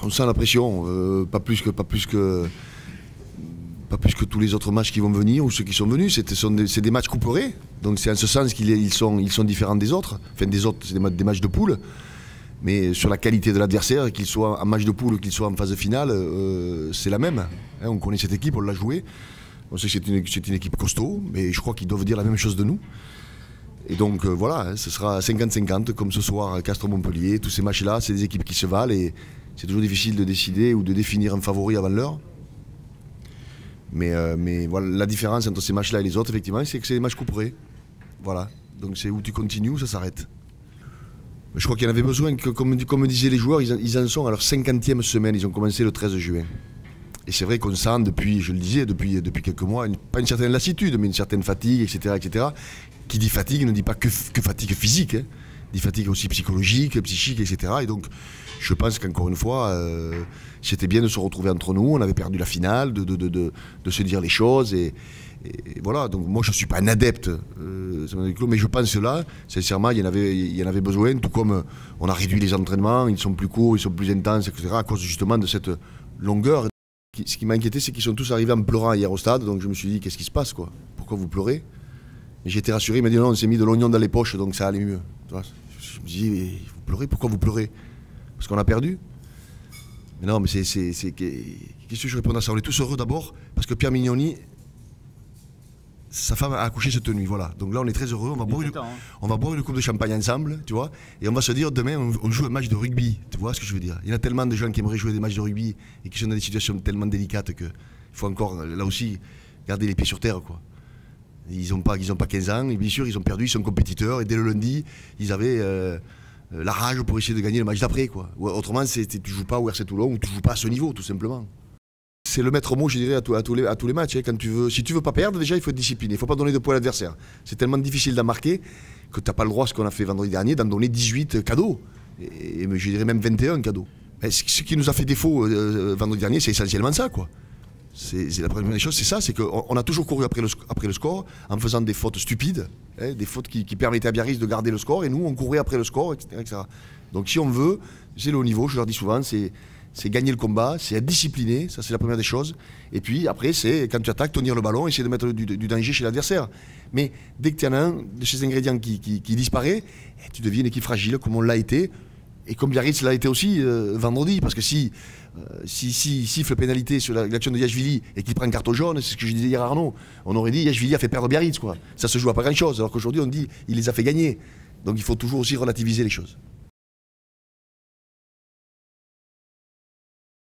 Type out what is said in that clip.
On sent la pression, pas plus que tous les autres matchs qui vont venir ou ceux qui sont venus. C'est des matchs couperés, donc c'est en ce sens qu'ils sont différents des autres. Enfin, des autres, c'est des matchs de poule. Mais sur la qualité de l'adversaire, qu'il soit en match de poule ou qu'il soit en phase finale, c'est la même. Hein, on connaît cette équipe, on l'a jouée. On sait que c'est une équipe costaud, mais je crois qu'ils doivent dire la même chose de nous. Et donc voilà, hein, ce sera 50-50 comme ce soir Castres-Montpellier. Tous ces matchs-là, c'est des équipes qui se valent et c'est toujours difficile de décider ou de définir un favori avant l'heure. Mais voilà, la différence entre ces matchs-là et les autres, effectivement, c'est que c'est des matchs couperés. Voilà. Donc c'est où tu continues ou ça s'arrête. Je crois qu'il y en avait besoin, comme disaient les joueurs, ils en sont à leur 50e semaine. Ils ont commencé le 13 juin. Et c'est vrai qu'on sent depuis, je le disais, depuis quelques mois, pas une certaine lassitude, mais une certaine fatigue, etc. Qui dit fatigue ne dit pas que fatigue physique, hein. Dit fatigue aussi psychologique, psychique, etc. Et donc, je pense qu'encore une fois, c'était bien de se retrouver entre nous. On avait perdu la finale, de se dire les choses. Et voilà, donc moi je ne suis pas un adepte, mais je pense là, sincèrement, il y en avait besoin, tout comme on a réduit les entraînements, ils sont plus courts, ils sont plus intenses, etc. à cause justement de cette longueur. Ce qui m'a inquiété, c'est qu'ils sont tous arrivés en pleurant hier au stade, donc je me suis dit, qu'est-ce qui se passe, quoi? Pourquoi vous pleurez? Et j'ai été rassuré, il m'a dit non, on s'est mis de l'oignon dans les poches, donc ça allait mieux. Je me dis, vous pleurez, pourquoi vous pleurez? Parce qu'on a perdu? Mais non, mais qu'est-ce que je réponds à ça? On est tous heureux d'abord, parce que Pierre Mignoni, sa femme a accouché cette nuit, voilà. Donc là, on est très heureux, on va boire une coupe de champagne ensemble, tu vois, et on va se dire, demain, on joue un match de rugby, tu vois ce que je veux dire? Il y a tellement de gens qui aimeraient jouer des matchs de rugby et qui sont dans des situations tellement délicates qu'il faut encore, là aussi, garder les pieds sur terre, quoi. Ils n'ont pas 15 ans, et bien sûr, ils ont perdu, ils sont compétiteurs, et dès le lundi, ils avaient la rage pour essayer de gagner le match d'après, quoi. Autrement, tu ne joues pas au RC Toulon, ou tu ne joues pas à ce niveau, tout simplement. C'est le maître mot, je dirais, à tous les matchs. Hein. Si tu veux pas perdre, déjà, il faut être discipliné. Il ne faut pas donner de poids à l'adversaire. C'est tellement difficile d'en marquer que tu n'as pas le droit, ce qu'on a fait vendredi dernier, d'en donner 18 cadeaux. Et je dirais même 21 cadeaux. Mais ce qui nous a fait défaut vendredi dernier, c'est essentiellement ça, quoi. C'est la première des choses, c'est ça, c'est qu'on a toujours couru après le score en faisant des fautes stupides, hein, des fautes qui permettaient à Biarritz de garder le score, et nous, on courait après le score, etc. Donc si on veut, c'est le haut niveau, je leur dis souvent, c'est gagner le combat, c'est être discipliné, ça c'est la première des choses. Et puis après, c'est quand tu attaques, tenir le ballon, essayer de mettre du danger chez l'adversaire. Mais dès que tu en as un de ces ingrédients qui disparaît, tu deviens une équipe fragile, comme on l'a été, et comme Biarritz l'a été aussi vendredi, parce que si siffle pénalité sur l'action de Yachvili et qu'il prend un carton jaune, c'est ce que je disais hier à Arnaud, on aurait dit Yachvili a fait perdre Biarritz, quoi. Ça se joue à pas grand chose, alors qu'aujourd'hui on dit il les a fait gagner. Donc il faut toujours aussi relativiser les choses.